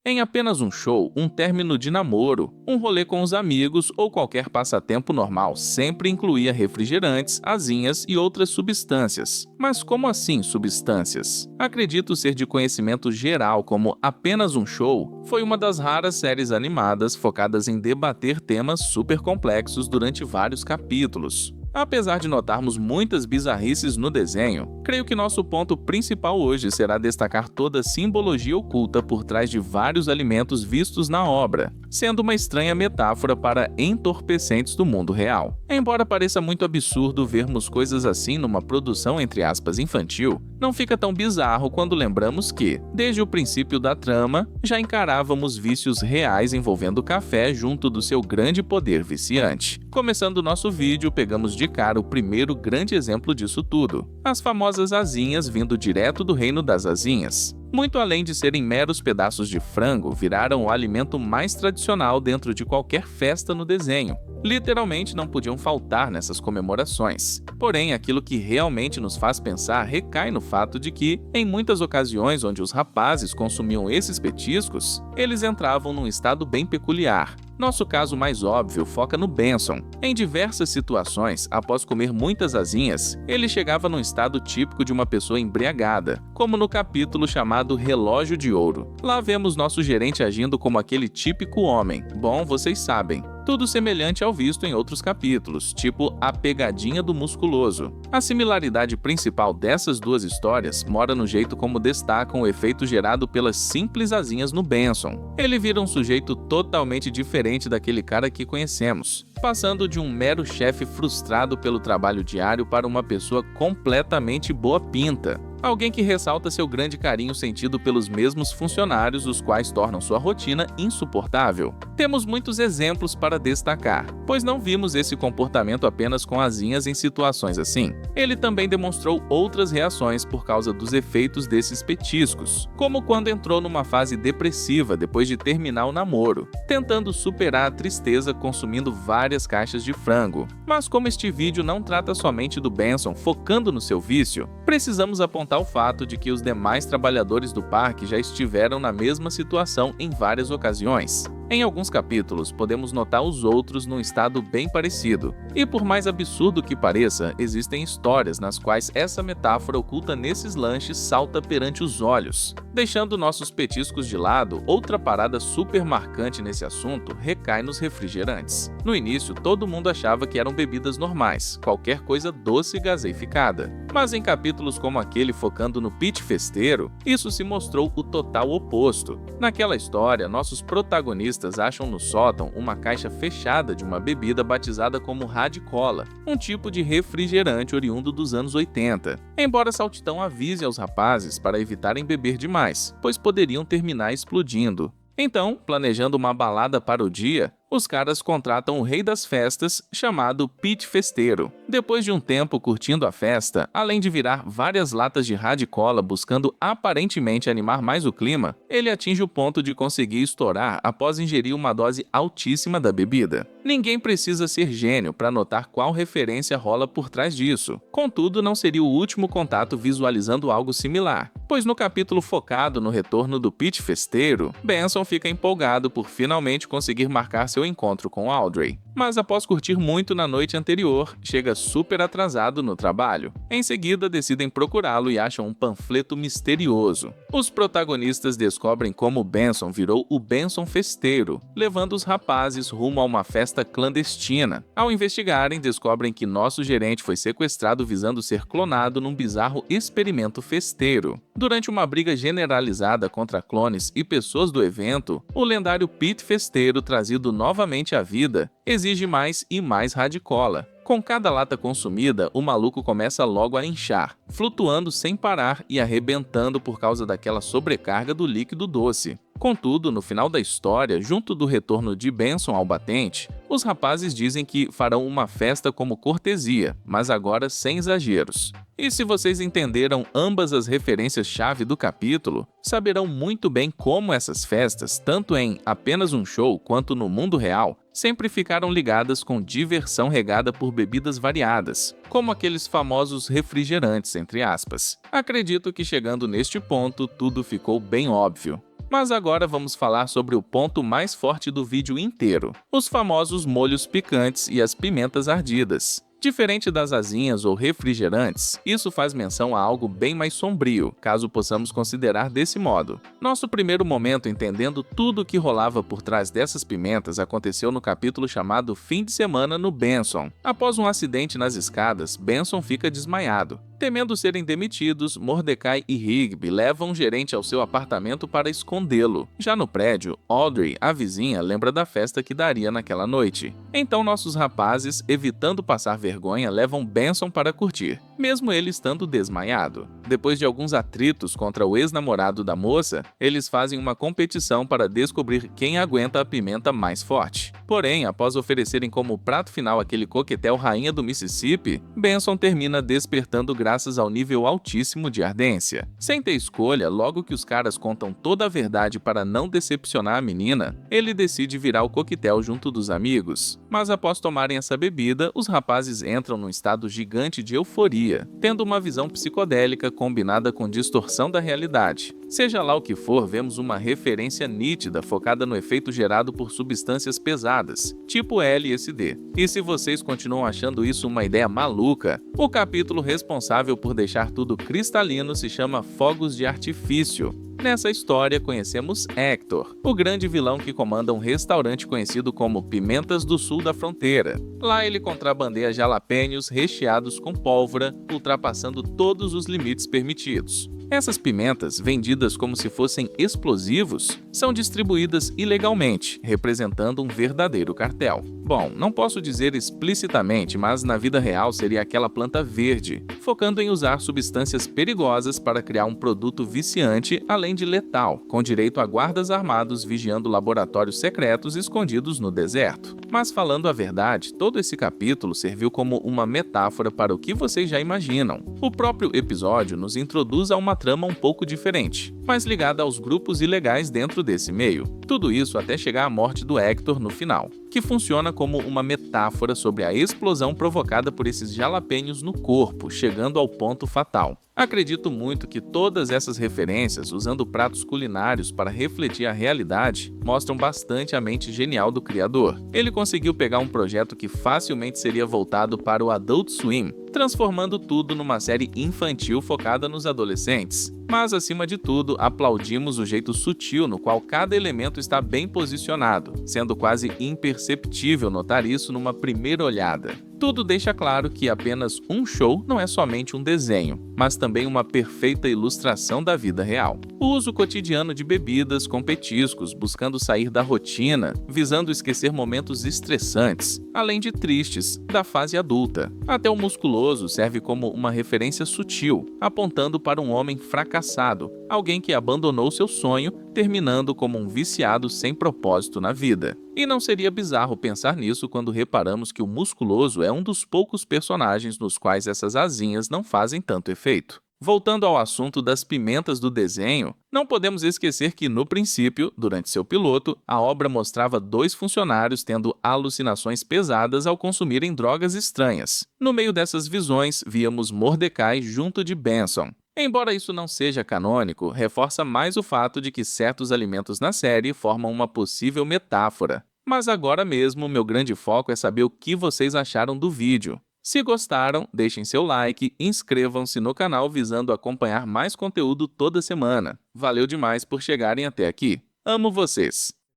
Em apenas um show, um término de namoro, um rolê com os amigos ou qualquer passatempo normal sempre incluía refrigerantes, asinhas e outras substâncias. Mas como assim substâncias? Acredito ser de conhecimento geral como Apenas um Show foi uma das raras séries animadas focadas em debater temas super complexos durante vários capítulos. Apesar de notarmos muitas bizarrices no desenho, creio que nosso ponto principal hoje será destacar toda a simbologia oculta por trás de vários alimentos vistos na obra, sendo uma estranha metáfora para entorpecentes do mundo real. Embora pareça muito absurdo vermos coisas assim numa produção entre aspas infantil, não fica tão bizarro quando lembramos que, desde o princípio da trama, já encarávamos vícios reais envolvendo o café junto do seu grande poder viciante. Começando nosso vídeo, pegamos de cara o primeiro grande exemplo disso tudo: as famosas asinhas vindo direto do reino das asinhas. Muito além de serem meros pedaços de frango, viraram o alimento mais tradicional dentro de qualquer festa no desenho. Literalmente não podiam faltar nessas comemorações. Porém, aquilo que realmente nos faz pensar recai no fato de que, em muitas ocasiões onde os rapazes consumiam esses petiscos, eles entravam num estado bem peculiar. Nosso caso mais óbvio foca no Benson. Em diversas situações, após comer muitas asinhas, ele chegava num estado típico de uma pessoa embriagada, como no capítulo chamado Relógio de Ouro. Lá vemos nosso gerente agindo como aquele típico homem. Bom, vocês sabem. Tudo semelhante ao visto em outros capítulos, tipo A Pegadinha do Musculoso. A similaridade principal dessas duas histórias mora no jeito como destacam o efeito gerado pelas simples asinhas no Benson. Ele vira um sujeito totalmente diferente daquele cara que conhecemos, passando de um mero chefe frustrado pelo trabalho diário para uma pessoa completamente boa pinta. Alguém que ressalta seu grande carinho sentido pelos mesmos funcionários, os quais tornam sua rotina insuportável. Temos muitos exemplos para destacar, pois não vimos esse comportamento apenas com asinhas em situações assim. Ele também demonstrou outras reações por causa dos efeitos desses petiscos, como quando entrou numa fase depressiva depois de terminar o namoro, tentando superar a tristeza consumindo várias caixas de frango. Mas como este vídeo não trata somente do Benson focando no seu vício, precisamos apontar o fato de que os demais trabalhadores do parque já estiveram na mesma situação em várias ocasiões. Em alguns capítulos, podemos notar os outros num estado bem parecido. E por mais absurdo que pareça, existem histórias nas quais essa metáfora oculta nesses lanches salta perante os olhos. Deixando nossos petiscos de lado, outra parada super marcante nesse assunto recai nos refrigerantes. No início, todo mundo achava que eram bebidas normais, qualquer coisa doce e gaseificada. Mas em capítulos como aquele focando no Pit Festeiro, isso se mostrou o total oposto. Naquela história, nossos protagonistas acham no sótão uma caixa fechada de uma bebida batizada como Radicola, um tipo de refrigerante oriundo dos anos 80. Embora Saltitão avise aos rapazes para evitarem beber demais, pois poderiam terminar explodindo. Então, planejando uma balada para o dia, os caras contratam o rei das festas, chamado Pit Festeiro. Depois de um tempo curtindo a festa, além de virar várias latas de Radicola buscando aparentemente animar mais o clima, ele atinge o ponto de conseguir estourar após ingerir uma dose altíssima da bebida. Ninguém precisa ser gênio para notar qual referência rola por trás disso. Contudo, não seria o último contato visualizando algo similar, pois no capítulo focado no retorno do Pit Festeiro, Benson fica empolgado por finalmente conseguir marcar seu encontro com Audrey. Mas após curtir muito na noite anterior, chega super atrasado no trabalho. Em seguida, decidem procurá-lo e acham um panfleto misterioso. Os protagonistas descobrem como Benson virou o Benson Festeiro, levando os rapazes rumo a uma festa clandestina. Ao investigarem, descobrem que nosso gerente foi sequestrado visando ser clonado num bizarro experimento festeiro. Durante uma briga generalizada contra clones e pessoas do evento, o lendário Pit Festeiro, trazido novamente à vida, exige mais e mais Radicola. Com cada lata consumida, o maluco começa logo a inchar, flutuando sem parar e arrebentando por causa daquela sobrecarga do líquido doce. Contudo, no final da história, junto do retorno de Benson ao batente, os rapazes dizem que farão uma festa como cortesia, mas agora sem exageros. E se vocês entenderam ambas as referências-chave do capítulo, saberão muito bem como essas festas, tanto em Apenas um Show quanto no mundo real, sempre ficaram ligadas com diversão regada por bebidas variadas, como aqueles famosos refrigerantes, entre aspas. Acredito que chegando neste ponto, tudo ficou bem óbvio. Mas agora vamos falar sobre o ponto mais forte do vídeo inteiro: os famosos molhos picantes e as pimentas ardidas. Diferente das asinhas ou refrigerantes, isso faz menção a algo bem mais sombrio, caso possamos considerar desse modo. Nosso primeiro momento entendendo tudo o que rolava por trás dessas pimentas aconteceu no capítulo chamado Fim de Semana no Benson. Após um acidente nas escadas, Benson fica desmaiado. Temendo serem demitidos, Mordecai e Rigby levam o gerente ao seu apartamento para escondê-lo. Já no prédio, Audrey, a vizinha, lembra da festa que daria naquela noite. Então nossos rapazes, evitando passar vergonha, levam Benson para curtir, mesmo ele estando desmaiado. Depois de alguns atritos contra o ex-namorado da moça, eles fazem uma competição para descobrir quem aguenta a pimenta mais forte. Porém, após oferecerem como prato final aquele coquetel Rainha do Mississippi, Benson termina despertando graças ao nível altíssimo de ardência. Sem ter escolha, logo que os caras contam toda a verdade para não decepcionar a menina, ele decide virar o coquetel junto dos amigos. Mas após tomarem essa bebida, os rapazes entram num estado gigante de euforia, tendo uma visão psicodélica combinada com distorção da realidade. Seja lá o que for, vemos uma referência nítida focada no efeito gerado por substâncias pesadas, tipo LSD. E se vocês continuam achando isso uma ideia maluca, o capítulo responsável por deixar tudo cristalino se chama Fogos de Artifício. Nessa história, conhecemos Hector, o grande vilão que comanda um restaurante conhecido como Pimentas do Sul da Fronteira. Lá ele contrabandeia jalapeños recheados com pólvora, ultrapassando todos os limites permitidos. Essas pimentas, vendidas como se fossem explosivos, são distribuídas ilegalmente, representando um verdadeiro cartel. Bom, não posso dizer explicitamente, mas na vida real seria aquela planta verde, focando em usar substâncias perigosas para criar um produto viciante, além de letal, com direito a guardas armados vigiando laboratórios secretos escondidos no deserto. Mas falando a verdade, todo esse capítulo serviu como uma metáfora para o que vocês já imaginam. O próprio episódio nos introduz a uma trama um pouco diferente, mas ligada aos grupos ilegais dentro desse meio. Tudo isso até chegar à morte do Hector no final, que funciona como uma metáfora sobre a explosão provocada por esses jalapeños no corpo, chegando ao ponto fatal. Acredito muito que todas essas referências, usando pratos culinários para refletir a realidade, mostram bastante a mente genial do criador. Ele conseguiu pegar um projeto que facilmente seria voltado para o Adult Swim, transformando tudo numa série infantil focada nos adolescentes. Mas, acima de tudo, aplaudimos o jeito sutil no qual cada elemento está bem posicionado, sendo quase imperceptível notar isso numa primeira olhada. Tudo deixa claro que apenas um show não é somente um desenho, mas também uma perfeita ilustração da vida real. O uso cotidiano de bebidas com petiscos, buscando sair da rotina, visando esquecer momentos estressantes, além de tristes, da fase adulta. Até o musculoso serve como uma referência sutil, apontando para um homem fracassado, alguém que abandonou seu sonho, terminando como um viciado sem propósito na vida. E não seria bizarro pensar nisso quando reparamos que o musculoso é um dos poucos personagens nos quais essas asinhas não fazem tanto efeito. Voltando ao assunto das pimentas do desenho, não podemos esquecer que, no princípio, durante seu piloto, a obra mostrava 2 funcionários tendo alucinações pesadas ao consumirem drogas estranhas. No meio dessas visões, víamos Mordecai junto de Benson. Embora isso não seja canônico, reforça mais o fato de que certos alimentos na série formam uma possível metáfora. Mas agora mesmo, meu grande foco é saber o que vocês acharam do vídeo. Se gostaram, deixem seu like e inscrevam-se no canal visando acompanhar mais conteúdo toda semana. Valeu demais por chegarem até aqui. Amo vocês!